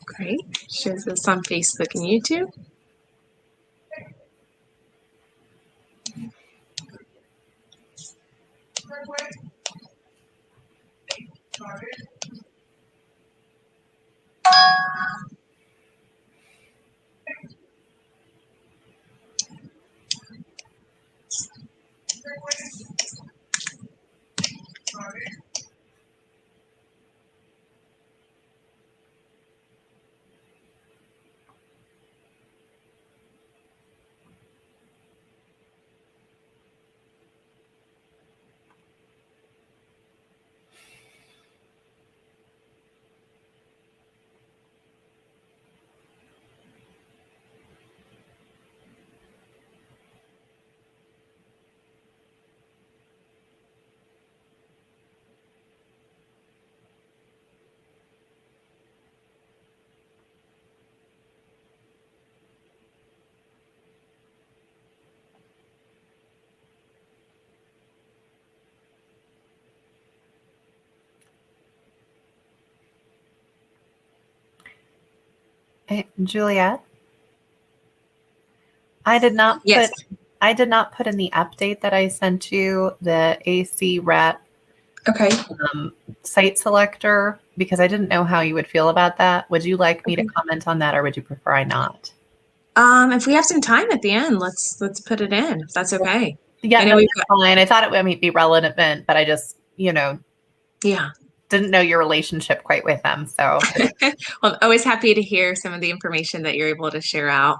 Great. Shares this on Facebook and YouTube. Hey, Juliet, I did not put in the update that I sent you the AC rep site selector because I didn't know how you would feel about that. Would you like me to comment on that, or would you prefer I not? If we have some time at the end, let's put it in, if that's okay. Yeah, no, that's fine. I thought it would be relevant, but I just, didn't know your relationship quite with them. So well, I'm always happy to hear some of the information that you're able to share out.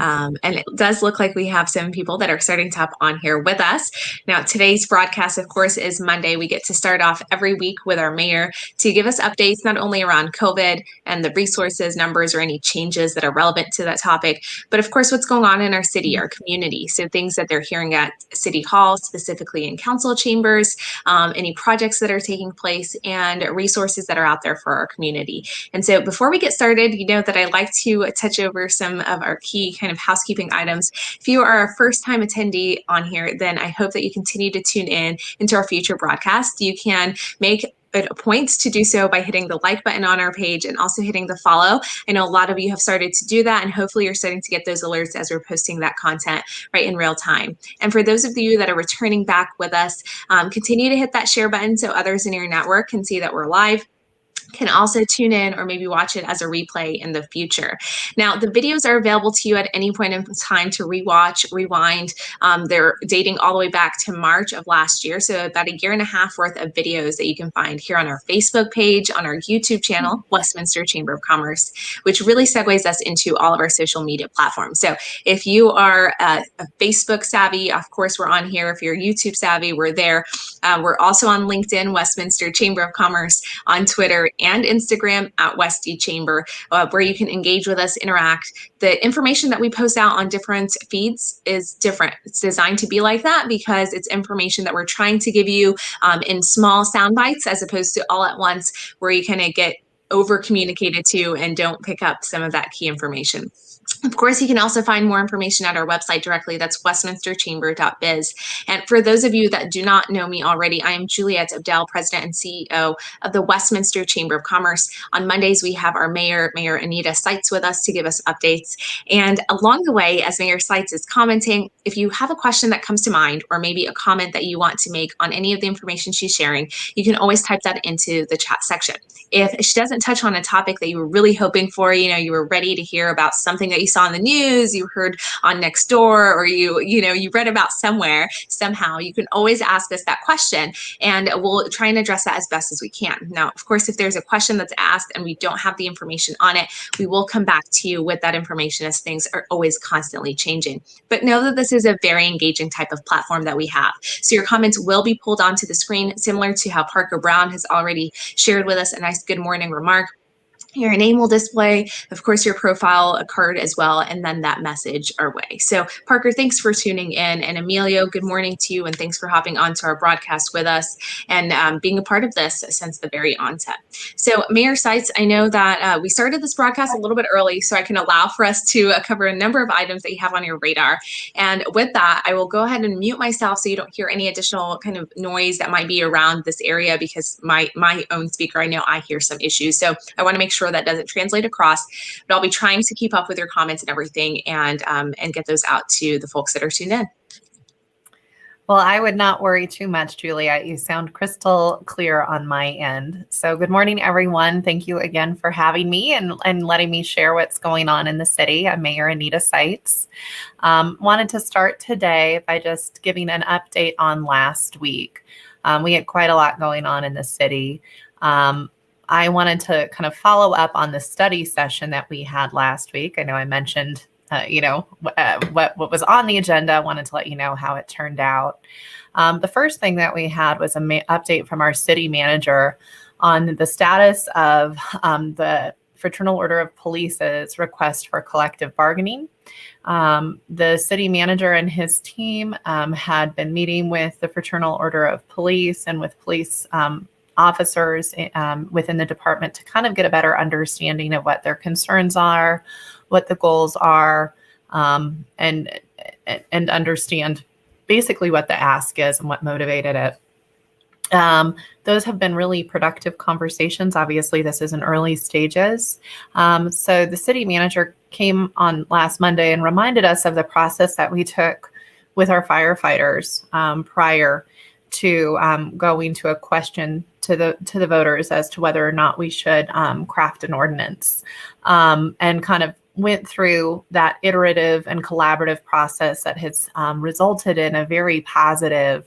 And it does look like we have some people that are starting to hop on here with us. Now, today's broadcast, of course, is Monday. We get to start off every week with our mayor to give us updates, not only around COVID and the resources, numbers, or any changes that are relevant to that topic, but of course, what's going on in our city, our community. So things that they're hearing at City Hall, specifically in council chambers, any projects that are taking place, and resources that are out there for our community. And so before we get started, you know that I like to touch over some of our key kind of housekeeping items. If you are a first-time attendee on here, then I hope that you continue to tune in into our future broadcasts. You can make it a point to do so by hitting the like button on our page and also hitting the follow. I know a lot of you have started to do that, and hopefully you're starting to get those alerts as we're posting that content right in real time. And for those of you that are returning back with us, continue to hit that share button so others in your network can see that we're live, can also tune in or maybe watch it as a replay in the future. Now, the videos are available to you at any point in time to rewatch, rewind. They're dating all the way back to March of last year, so about a year and a half worth of videos that you can find here on our Facebook page, on our YouTube channel, Westminster Chamber of Commerce, which really segues us into all of our social media platforms. So if you are a Facebook savvy, of course, we're on here. If you're YouTube savvy, we're there. We're also on LinkedIn, Westminster Chamber of Commerce, on Twitter and Instagram at Westy Chamber, where you can engage with us, interact. The information that we post out on different feeds is different. It's designed to be like that because it's information that we're trying to give you in small sound bites as opposed to all at once, where you kind of get over communicated to and don't pick up some of that key information. Of course, you can also find more information at our website directly. That's westminsterchamber.biz. And for those of you that do not know me already, I am Juliet Abdel, President and CEO of the Westminster Chamber of Commerce. On Mondays, we have our Mayor Anita Seitz, with us to give us updates. And along the way, as Mayor Seitz is commenting, if you have a question that comes to mind, or maybe a comment that you want to make on any of the information she's sharing, you can always type that into the chat section. If she doesn't touch on a topic that you were really hoping for, you were ready to hear about something that you saw in the news, you heard on Nextdoor, or you read about somewhere, somehow, you can always ask us that question, and we'll try and address that as best as we can. Now, of course, if there's a question that's asked and we don't have the information on it, we will come back to you with that information, as things are always constantly changing. But know that this is a very engaging type of platform that we have. So your comments will be pulled onto the screen, similar to how Parker Brown has already shared with us a nice good morning remark. Your name will display, of course, your profile card as well, and then that message our way. So Parker, thanks for tuning in. And Emilio, good morning to you, and thanks for hopping onto our broadcast with us and being a part of this since the very onset. So Mayor Seitz, I know that we started this broadcast a little bit early, so I can allow for us to cover a number of items that you have on your radar. And with that, I will go ahead and mute myself so you don't hear any additional kind of noise that might be around this area, because my own speaker, I know I hear some issues. So I want to make sure sure that doesn't translate across, but I'll be trying to keep up with your comments and everything and get those out to the folks that are tuned in. Well, I would not worry too much, Julia. You sound crystal clear on my end. So good morning, everyone. Thank you again for having me and letting me share what's going on in the city. I'm Mayor Anita Seitz. Wanted to start today by just giving an update on last week. We had quite a lot going on in the city. I wanted to kind of follow up on the study session that we had last week. I know I mentioned what was on the agenda. I wanted to let you know how it turned out. The first thing that we had was an update from our city manager on the status of the Fraternal Order of Police's request for collective bargaining. The city manager and his team had been meeting with the Fraternal Order of Police and with police officers within the department to kind of get a better understanding of what their concerns are, what the goals are, and understand basically what the ask is and what motivated it. Those have been really productive conversations. Obviously, this is in early stages. So the city manager came on last Monday and reminded us of the process that we took with our firefighters prior to going to a question to the voters as to whether or not we should craft an ordinance, and kind of went through that iterative and collaborative process that has resulted in a very positive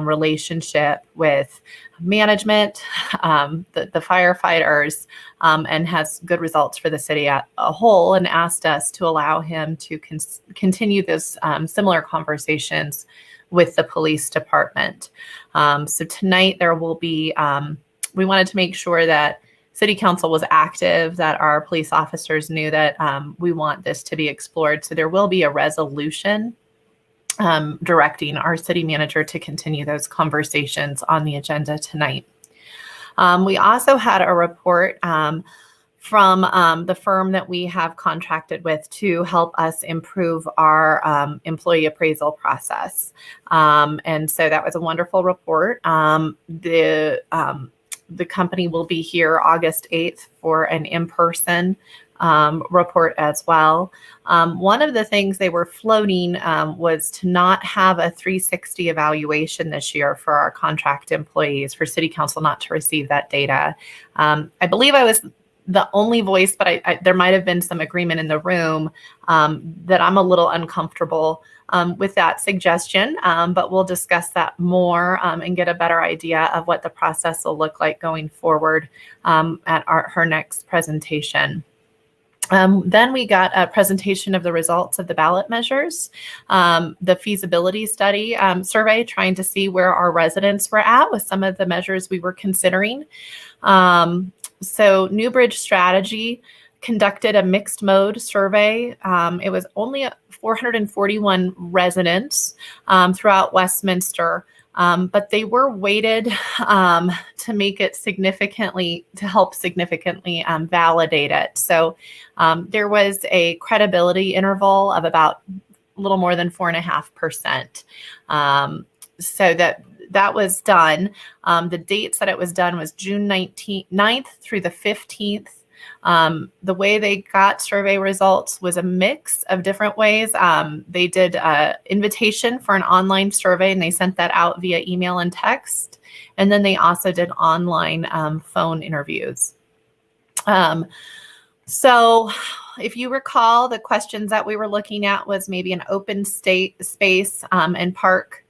relationship with management, the firefighters, and has good results for the city as a whole, and asked us to allow him to continue this similar conversations with the police department. So tonight there will be, we wanted to make sure that City Council was active, that our police officers knew that we want this to be explored. So there will be a resolution directing our city manager to continue those conversations on the agenda tonight. We also had a report from the firm that we have contracted with to help us improve our employee appraisal process. And so that was a wonderful report. The company will be here August 8th for an in-person report as well. One of the things they were floating was to not have a 360 evaluation this year for our contract employees, for City Council not to receive that data. I believe I was the only voice, but there might have been some agreement in the room that I'm a little uncomfortable with that suggestion, but we'll discuss that more and get a better idea of what the process will look like going forward at her next presentation. Then we got a presentation of the results of the ballot measures, the feasibility study survey, trying to see where our residents were at with some of the measures we were considering. So Newbridge Strategy conducted a mixed mode survey. It was only 441 residents throughout Westminster, but they were weighted to make it to help significantly validate it. So there was a credibility interval of about a little more than 4.5%. So that was done. The dates that it was done was June 9th through the 15th. The way they got survey results was a mix of different ways. They did an invitation for an online survey, and they sent that out via email and text. And then they also did online phone interviews. So if you recall, the questions that we were looking at was maybe an open space and park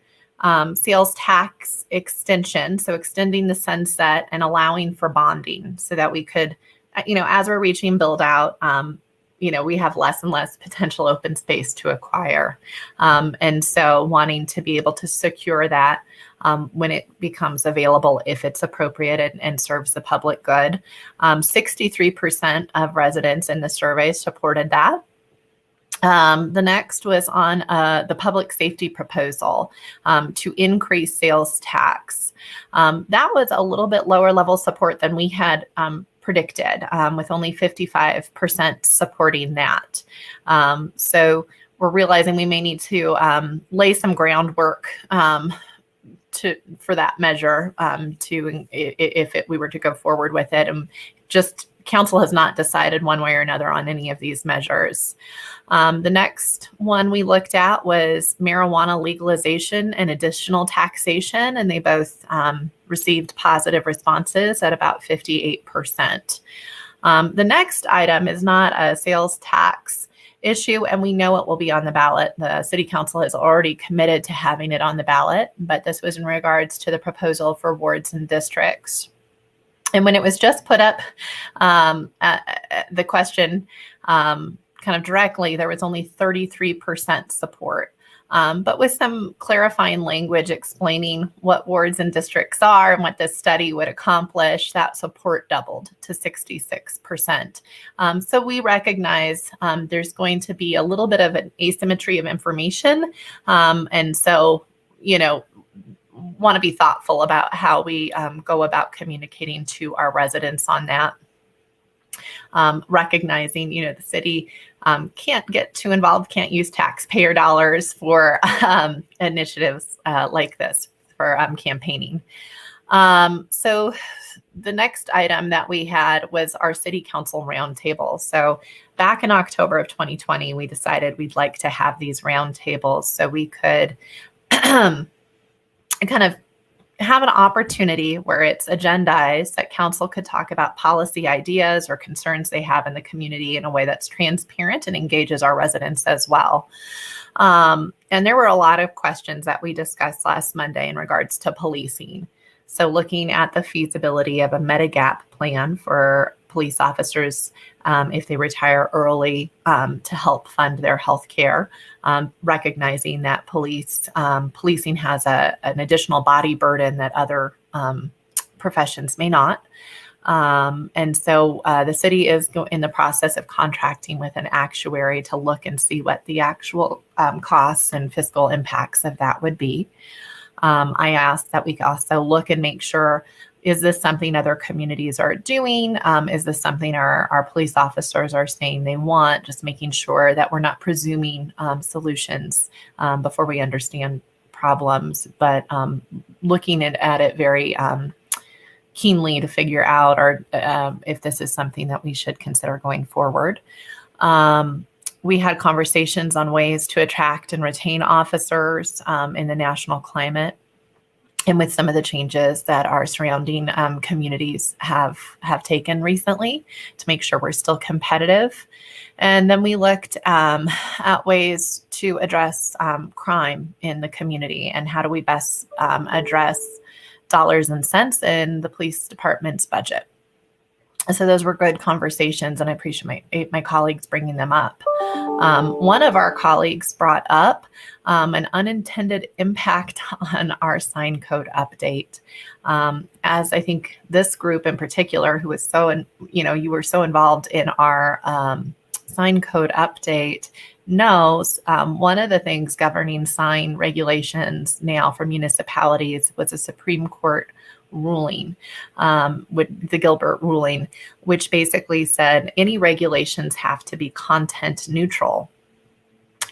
sales tax extension. So extending the sunset and allowing for bonding so that we could, as we're reaching build out, we have less and less potential open space to acquire. And so wanting to be able to secure that when it becomes available, if it's appropriate and serves the public good. 63% of residents in the survey supported that. The next was on the public safety proposal to increase sales tax. That was a little bit lower level support than we had predicted, with only 55% supporting that. So we're realizing we may need to lay some groundwork for that measure if we were to go forward with it, and just council has not decided one way or another on any of these measures. The next one we looked at was marijuana legalization and additional taxation, and they both received positive responses at about 58%. The next item is not a sales tax issue, and we know it will be on the ballot. The city council has already committed to having it on the ballot, but this was in regards to the proposal for wards and districts. And when it was just put up, the question kind of directly, there was only 33% support. But with some clarifying language explaining what wards and districts are and what this study would accomplish, that support doubled to 66%. So we recognize there's going to be a little bit of an asymmetry of information. And so, want to be thoughtful about how we go about communicating to our residents on that. Recognizing, the city can't get too involved, can't use taxpayer dollars for initiatives like this for campaigning. So the next item that we had was our city council roundtable. So back in October of 2020, we decided we'd like to have these roundtables so we could kind of have an opportunity where it's agendized that council could talk about policy ideas or concerns they have in the community in a way that's transparent and engages our residents as well. And there were a lot of questions that we discussed last Monday in regards to policing. So looking at the feasibility of a Medigap plan for police officers if they retire early to help fund their health care, recognizing that policing has an additional body burden that other professions may not. And so the city is in the process of contracting with an actuary to look and see what the actual costs and fiscal impacts of that would be. I asked that we also look and make sure, is this something other communities are doing? Is this something our police officers are saying they want? Just making sure that we're not presuming solutions before we understand problems, but looking at it very keenly to figure out if this is something that we should consider going forward. We had conversations on ways to attract and retain officers in the national climate, and with some of the changes that our surrounding communities have taken recently to make sure we're still competitive. And then we looked at ways to address crime in the community and how do we best address dollars and cents in the police department's budget. So those were good conversations, and I appreciate my colleagues bringing them up. One of our colleagues brought up an unintended impact on our sign code update. As I think this group in particular, who was you were so involved in our sign code update, knows one of the things governing sign regulations now for municipalities was a Supreme Court ruling, with the Gilbert ruling, which basically said any regulations have to be content neutral.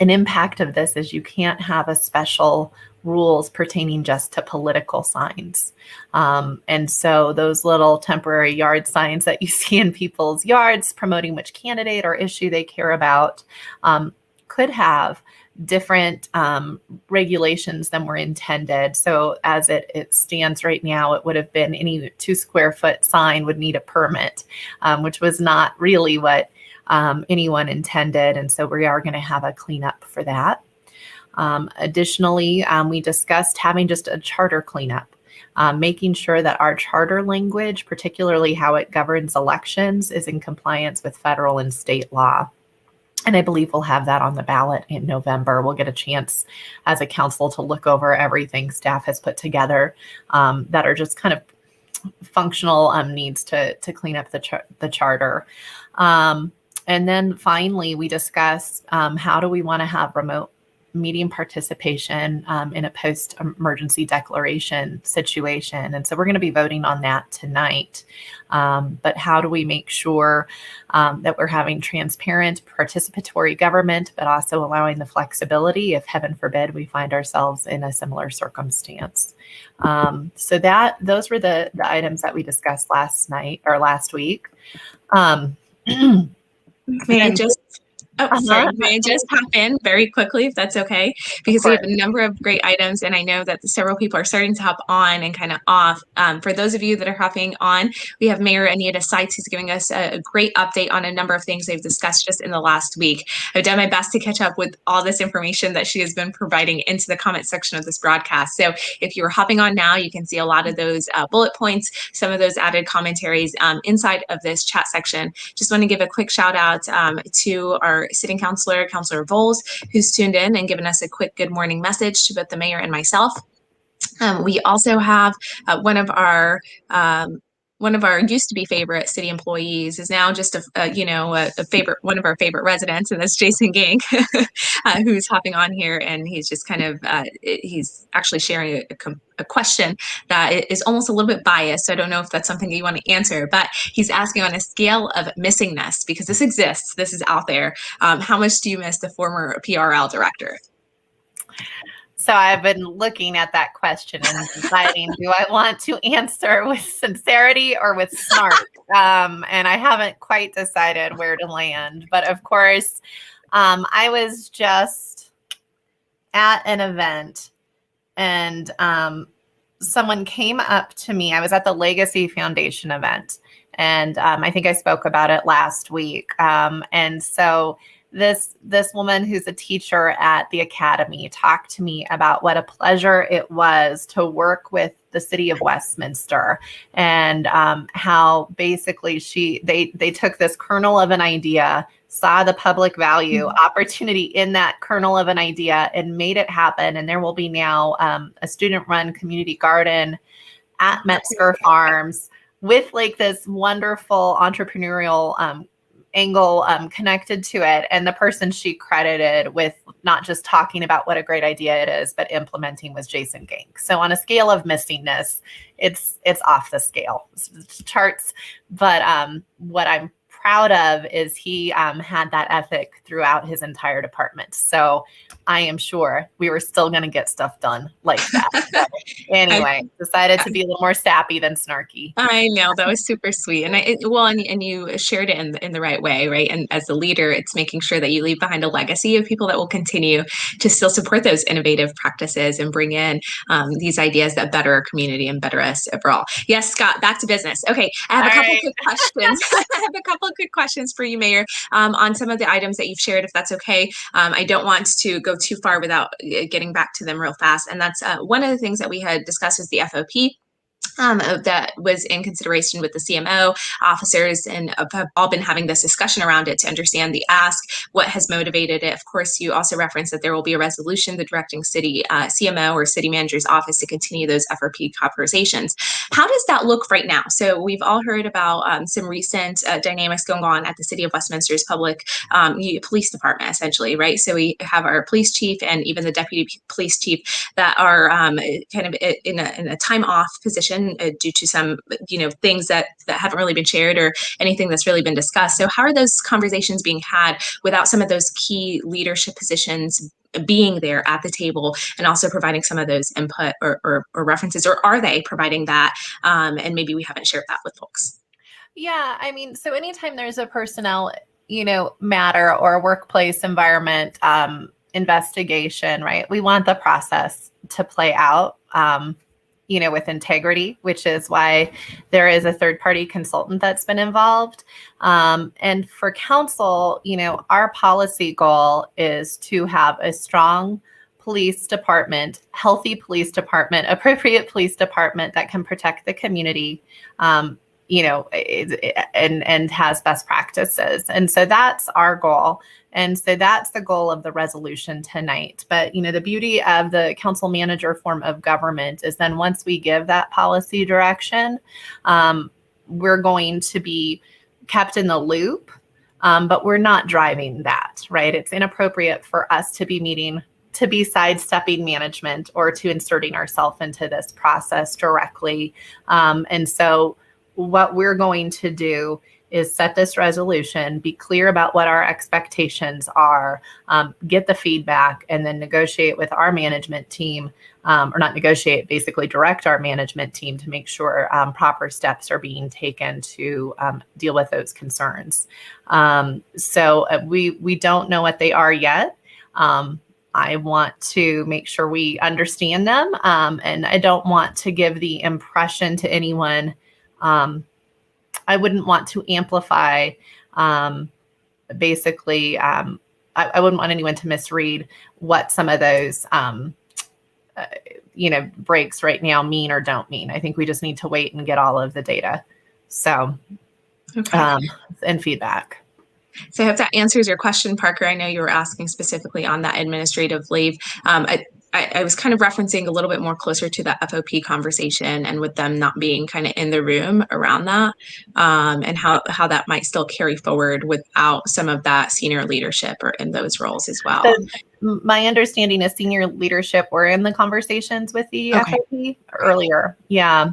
An impact of this is you can't have a special rules pertaining just to political signs. And so those little temporary yard signs that you see in people's yards promoting which candidate or issue they care about could have different regulations than were intended. So as it stands right now, it would have been any 2 square foot sign would need a permit, which was not really what anyone intended. And so we are going to have a cleanup for that. Additionally, we discussed having just a charter cleanup, making sure that our charter language, particularly how it governs elections, is in compliance with federal and state law. And I believe we'll have that on the ballot in November. We'll get a chance as a council to look over everything staff has put together that are just kind of functional needs to clean up the charter. And then finally, we discussed how do we want to have remote meeting participation in a post-emergency declaration situation. And so we're going to be voting on that tonight. But how do we make sure that we're having transparent, participatory government, but also allowing the flexibility if, heaven forbid, we find ourselves in a similar circumstance? So those were the items that we discussed last week. May I just hop in very quickly, if that's okay? Because we have a number of great items, and I know that several people are starting to hop on and kind of off. For those of you that are hopping on, we have Mayor Anita Seitz, who's giving us a great update on a number of things they've discussed just in the last week. I've done my best to catch up with all this information that she has been providing into the comment section of this broadcast. So if you're hopping on now, you can see a lot of those bullet points, some of those added commentaries inside of this chat section. Just want to give a quick shout out to our sitting counselor, Counselor Voles, who's tuned in and given us a quick good morning message to both the mayor and myself. We also have one of our used to be favorite city employees is now just a favorite, one of our favorite residents, and that's Jason Gink, who's hopping on here, and he's just kind of he's actually sharing a question that is almost a little bit biased. So I don't know if that's something you want to answer, but he's asking, on a scale of missingness, because this exists, this is out there, how much do you miss the former PRL director? So I've been looking at that question and deciding, do I want to answer with sincerity or with snark? And I haven't quite decided where to land. But of course, I was just at an event, and someone came up to me. I was at the Legacy Foundation event, and I think I spoke about it last week. And so this woman who's a teacher at the academy talked to me about what a pleasure it was to work with the city of Westminster, and how basically they took this kernel of an idea, saw the public value opportunity in that kernel of an idea, and made it happen. And there will be now a student-run community garden at Metzger Farms with like this wonderful entrepreneurial angle connected to it. And the person she credited with not just talking about what a great idea it is, but implementing was Jason Gink. So on a scale of missingness, it's off the scale. It's charts. But what I'm proud of is he had that ethic throughout his entire department. So I am sure we were still going to get stuff done like that. So anyway, decided to be a little more sappy than snarky. I know, that was super sweet. And you shared it in the right way, right? And as a leader, it's making sure that you leave behind a legacy of people that will continue to still support those innovative practices and bring in these ideas that better our community and better us overall. Yes, Scott, back to business. Okay, I have a couple quick questions. I have a couple of quick questions for you, Mayor, on some of the items that you've shared, if that's okay. I don't want to go too far without getting back to them real fast. And that's one of the things that we had discussed was the FOP. That was in consideration with the CMO officers, and have all been having this discussion around it to understand the ask, what has motivated it. Of course, you also referenced that there will be a resolution the directing city CMO or city manager's office to continue those FRP conversations. How does that look right now? So we've all heard about some recent dynamics going on at the city of Westminster's public police department, essentially, right? So we have our police chief and even the deputy police chief that are kind of in a time off position due to some things that haven't really been shared or anything that's really been discussed. So how are those conversations being had without some of those key leadership positions being there at the table and also providing some of those input or references, or are they providing that and maybe we haven't shared that with folks? Yeah, I mean, so anytime there's a personnel matter or a workplace environment investigation, right, we want the process to play out with integrity, which is why there is a third-party consultant that's been involved. And for council, our policy goal is to have a strong police department, healthy police department, appropriate police department that can protect the community, and has best practices. And so that's our goal. And so that's the goal of the resolution tonight. But, the beauty of the council manager form of government is then once we give that policy direction, we're going to be kept in the loop, but we're not driving that, right? It's inappropriate for us to be meeting to be sidestepping management or to inserting ourselves into this process directly. And so what we're going to do is set this resolution, be clear about what our expectations are, get the feedback, and then negotiate with our management team, or not negotiate, basically direct our management team to make sure proper steps are being taken to deal with those concerns. So we don't know what they are yet. I want to make sure we understand them, and I don't want to give the impression to anyone. I wouldn't want to amplify, basically, I wouldn't want anyone to misread what some of those, breaks right now mean or don't mean. I think we just need to wait and get all of the data. So, Okay. And feedback. So I hope that answers your question, Parker. I know you were asking specifically on that administrative leave. I was kind of referencing a little bit more closer to the FOP conversation and with them not being kind of in the room around that, and how that might still carry forward without some of that senior leadership or in those roles as well. So my understanding is senior leadership were in the conversations with the FOP earlier. Yeah.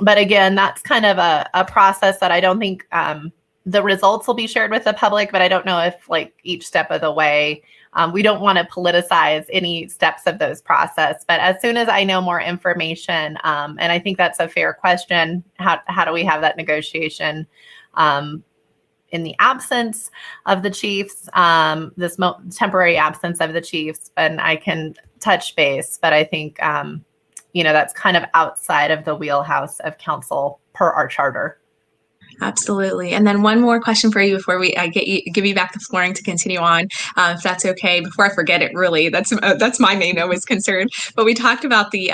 But again, that's kind of a process that I don't think the results will be shared with the public, but I don't know if like each step of the way, we don't want to politicize any steps of those process. But as soon as I know more information, and I think that's a fair question, how do we have that negotiation in the absence of the chiefs, this temporary absence of the chiefs, and I can touch base, but I think, that's kind of outside of the wheelhouse of council per our charter. Absolutely. And then one more question for you before give you back the flooring to continue on, if that's okay. Before I forget it, really, that's my main always concern. But we talked about the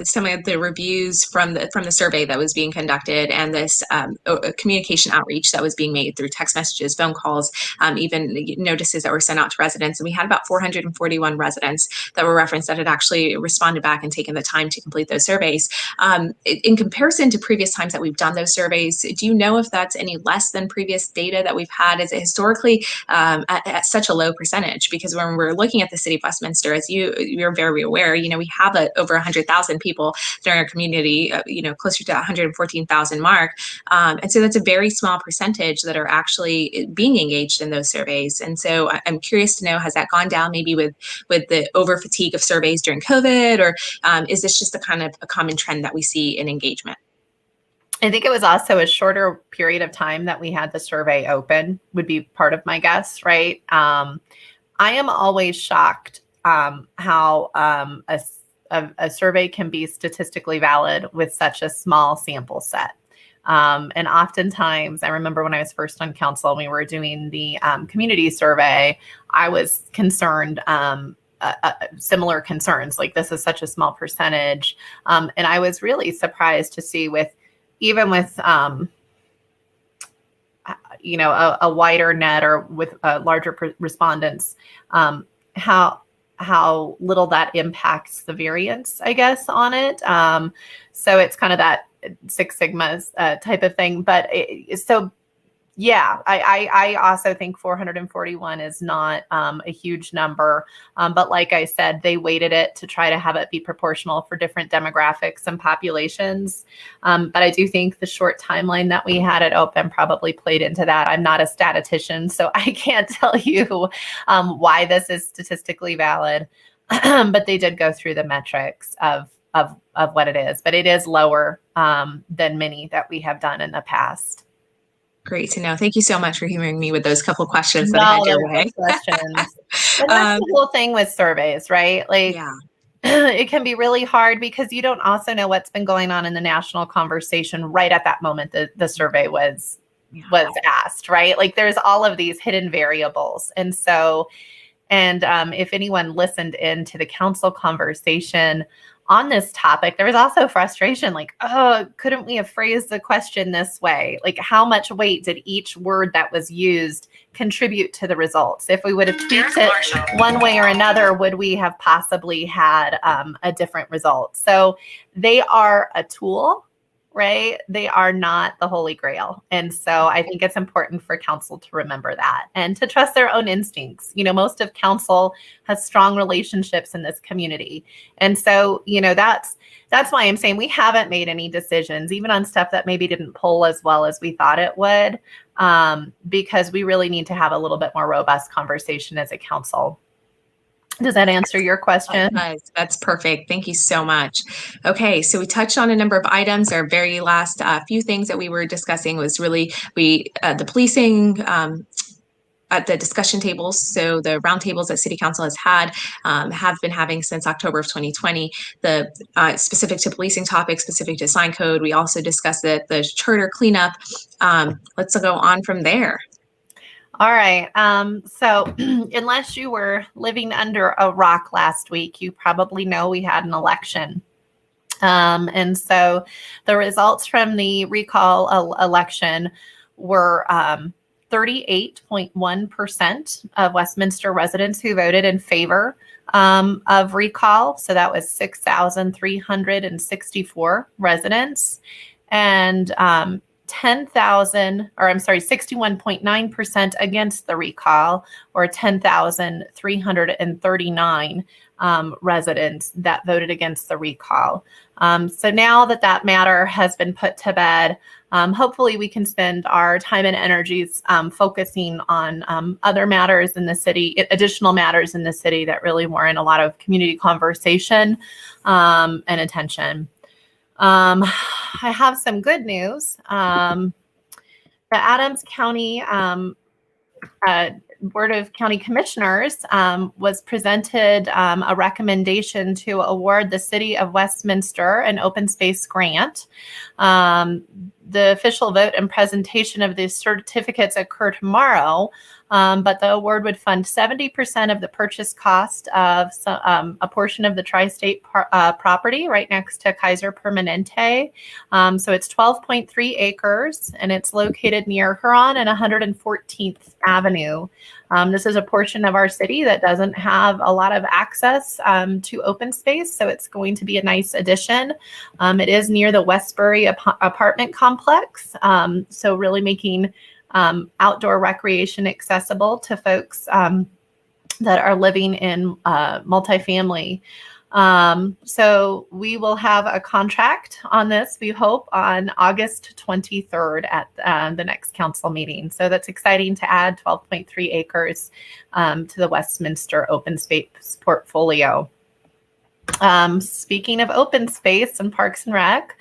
some of the reviews from the survey that was being conducted, and this communication outreach that was being made through text messages, phone calls, even notices that were sent out to residents. And we had about 441 residents that were referenced that had actually responded back and taken the time to complete those surveys. In comparison to previous times that we've done those surveys, do you know if that's any less than previous data that we've had? Is it historically at such a low percentage? Because when we're looking at the city of Westminster, as you're very aware, we have over 100,000 people in our community, closer to 114,000 mark. And so that's a very small percentage that are actually being engaged in those surveys. And so I'm curious to know, has that gone down maybe with the over fatigue of surveys during COVID, or is this just a kind of a common trend that we see in engagement? I think it was also a shorter period of time that we had the survey open would be part of my guess, right? I am always shocked how a survey can be statistically valid with such a small sample set. And oftentimes, I remember when I was first on council, we were doing the community survey, I was concerned, similar concerns, like this is such a small percentage. And I was really surprised to see even with, a wider net or with larger respondents, how little that impacts the variance, I guess, on it. So it's kind of that Six Sigma's type of thing. But I also think 441 is not a huge number. But like I said, they weighted it to try to have it be proportional for different demographics and populations. But I do think the short timeline that we had it open probably played into that. I'm not a statistician, so I can't tell you why this is statistically valid. But they did go through the metrics of what it is. But it is lower than many that we have done in the past. Great to know. Thank you so much for humoring me with those couple questions that I had your way. Questions. And that's the whole thing with surveys, right? Like, it can be really hard because you don't also know what's been going on in the national conversation right at that moment that the survey was asked, right? Like, there's all of these hidden variables. And so, if anyone listened into the council conversation on this topic, there was also frustration, like, oh, couldn't we have phrased the question this way? Like, how much weight did each word that was used contribute to the results? If we would have tweaked it one way or another, would we have possibly had a different result? So they are a tool. right? They are not the Holy Grail. And so I think it's important for council to remember that and to trust their own instincts. Most of council has strong relationships in this community. And so, that's why I'm saying we haven't made any decisions, even on stuff that maybe didn't pull as well as we thought it would, because we really need to have a little bit more robust conversation as a council. Does that answer your question? That's perfect. Thank you so much. Okay, so we touched on a number of items. Our very last few things that we were discussing was really the policing at the discussion tables. So the roundtables that City Council has had have been having since October of 2020. The specific to policing topics, specific to sign code. We also discussed the charter cleanup. Let's go on from there. All right. So unless you were living under a rock last week, you probably know we had an election. And so the results from the recall election were 38.1% of Westminster residents who voted in favor of recall. So that was 6,364 residents. And 61.9% against the recall, or 10,339 residents that voted against the recall. So now that matter has been put to bed, hopefully we can spend our time and energies focusing on other matters in the city, additional matters in the city that really warrant a lot of community conversation and attention. I have some good news. The Adams County Board of County Commissioners was presented a recommendation to award the City of Westminster an open space grant. The official vote and presentation of these certificates occur tomorrow, but the award would fund 70% of the purchase cost of a portion of the tri-state property right next to Kaiser Permanente. So it's 12.3 acres, and it's located near Huron and 114th Avenue. This is a portion of our city that doesn't have a lot of access to open space, so it's going to be a nice addition. It is near the Westbury apartment complex, so really making outdoor recreation accessible to folks that are living in multifamily. So we will have a contract on this, we hope, on August 23rd at the next council meeting. So that's exciting to add 12.3 acres to the Westminster open space portfolio. Speaking of open space and Parks and Rec,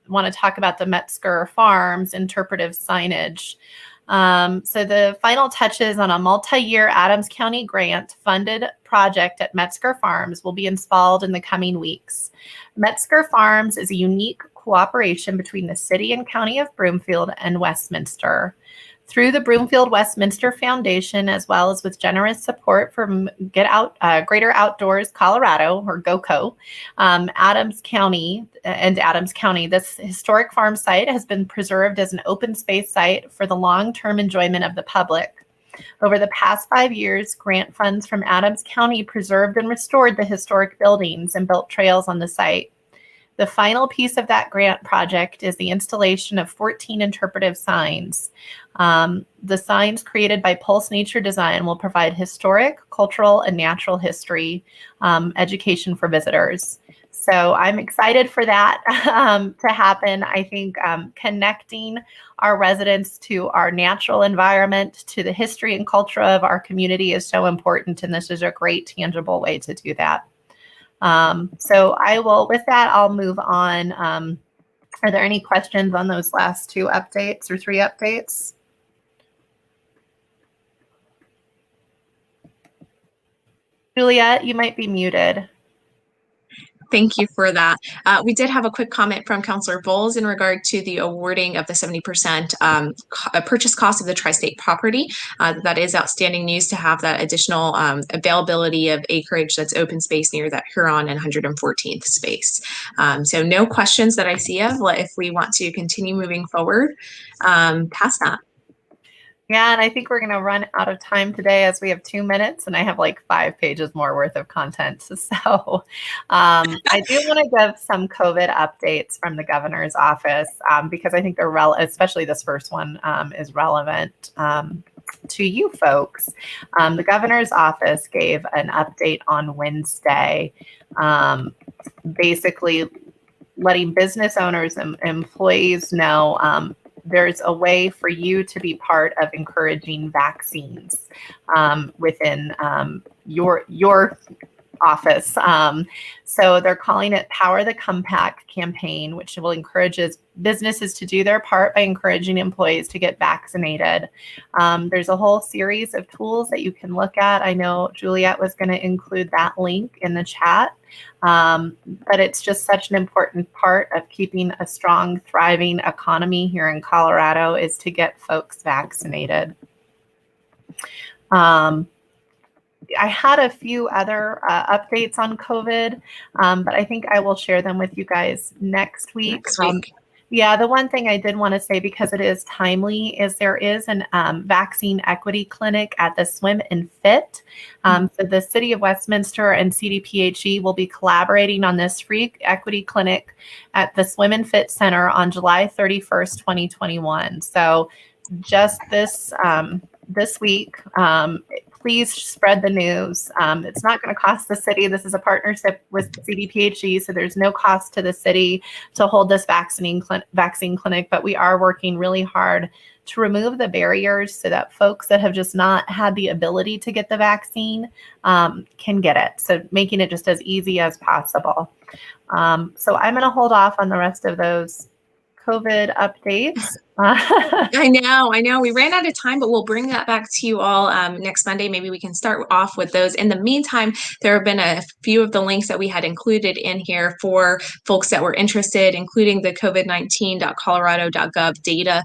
want to talk about the Metzger Farms interpretive signage. So the final touches on a multi-year Adams County grant funded project at Metzger Farms will be installed in the coming weeks. Metzger Farms is a unique cooperation between the City and County of Broomfield and Westminster. Through the Broomfield Westminster Foundation, as well as with generous support from Greater Outdoors Colorado, or GOCO, Adams County, this historic farm site has been preserved as an open space site for the long-term enjoyment of the public. Over the past 5 years, grant funds from Adams County preserved and restored the historic buildings and built trails on the site. The final piece of that grant project is the installation of 14 interpretive signs. The signs created by Pulse Nature Design will provide historic, cultural, and natural history education for visitors. So I'm excited for that to happen. I think connecting our residents to our natural environment, to the history and culture of our community is so important, and this is a great, tangible way to do that. So with that, I'll move on. Are there any questions on those last two updates or three updates? Juliet, you might be muted. Thank you for that. We did have a quick comment from Councillor Bowles in regard to the awarding of the 70% purchase cost of the tri-state property. That is outstanding news to have that additional availability of acreage that's open space near that Huron and 114th space. So no questions that I see of. If we want to continue moving forward past that. Yeah, and I think we're going to run out of time today as we have 2 minutes and I have like 5 pages more worth of content. So I do want to give some COVID updates from the governor's office because I think they're especially this first one is relevant to you folks. The governor's office gave an update on Wednesday, basically letting business owners and employees know there's a way for you to be part of encouraging vaccines within your office. So they're calling it Power the Comeback campaign, which will encourage businesses to do their part by encouraging employees to get vaccinated. There's a whole series of tools that you can look at. I know Juliet was going to include that link in the chat. But it's just such an important part of keeping a strong, thriving economy here in Colorado is to get folks vaccinated. I had a few other updates on COVID, but I think I will share them with you guys next week. Yeah, the one thing I did want to say, because it is timely, is there is an vaccine equity clinic at the Swim and Fit. So the City of Westminster and CDPHE will be collaborating on this free equity clinic at the Swim and Fit Center on July 31st, 2021. So just this week, please spread the news. It's not going to cost the city. This is a partnership with CDPHE, so there's no cost to the city to hold this vaccine clinic, but we are working really hard to remove the barriers so that folks that have just not had the ability to get the vaccine can get it. So making it just as easy as possible. So I'm going to hold off on the rest of those COVID updates. I know. We ran out of time, but we'll bring that back to you all next Monday. Maybe we can start off with those. In the meantime, there have been a few of the links that we had included in here for folks that were interested, including the COVID-19.colorado.gov data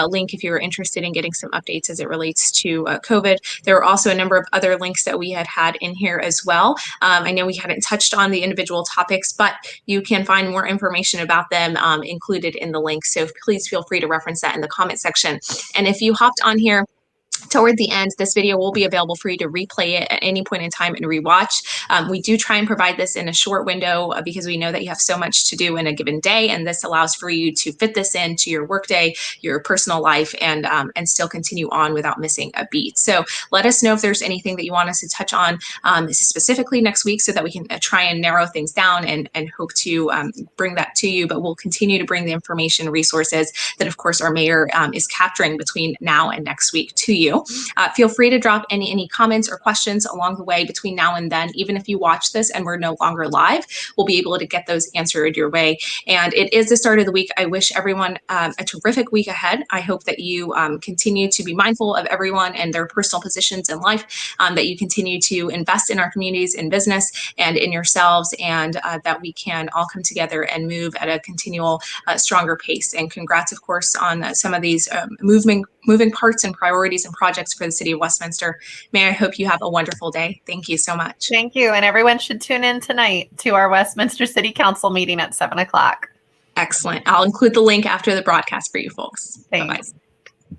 link if you were interested in getting some updates as it relates to COVID. There were also a number of other links that we had in here as well. I know we hadn't touched on the individual topics, but you can find more information about them included in the link. So please feel free to reference that in the comment section. And if you hopped on here toward the end, this video will be available for you to replay it at any point in time and rewatch. We do try and provide this in a short window because we know that you have so much to do in a given day, and this allows for you to fit this into your workday, your personal life, and still continue on without missing a beat. So let us know if there's anything that you want us to touch on specifically next week so that we can try and narrow things down and hope to bring that to you. But we'll continue to bring the information and resources that, of course, our mayor is capturing between now and next week to you. Feel free to drop any comments or questions along the way between now and then. Even if you watch this and we're no longer live, we'll be able to get those answered your way. And it is the start of the week. I wish everyone a terrific week ahead. I hope that you continue to be mindful of everyone and their personal positions in life, that you continue to invest in our communities, in business, and in yourselves, and that we can all come together and move at a continual stronger pace. And congrats, of course, on some of these moving parts and priorities and projects for the City of Westminster. May I hope you have a wonderful day. Thank you so much. Thank you. And everyone should tune in tonight to our Westminster City Council meeting at 7 o'clock. Excellent. I'll include the link after the broadcast for you folks. Thanks. Bye-bye.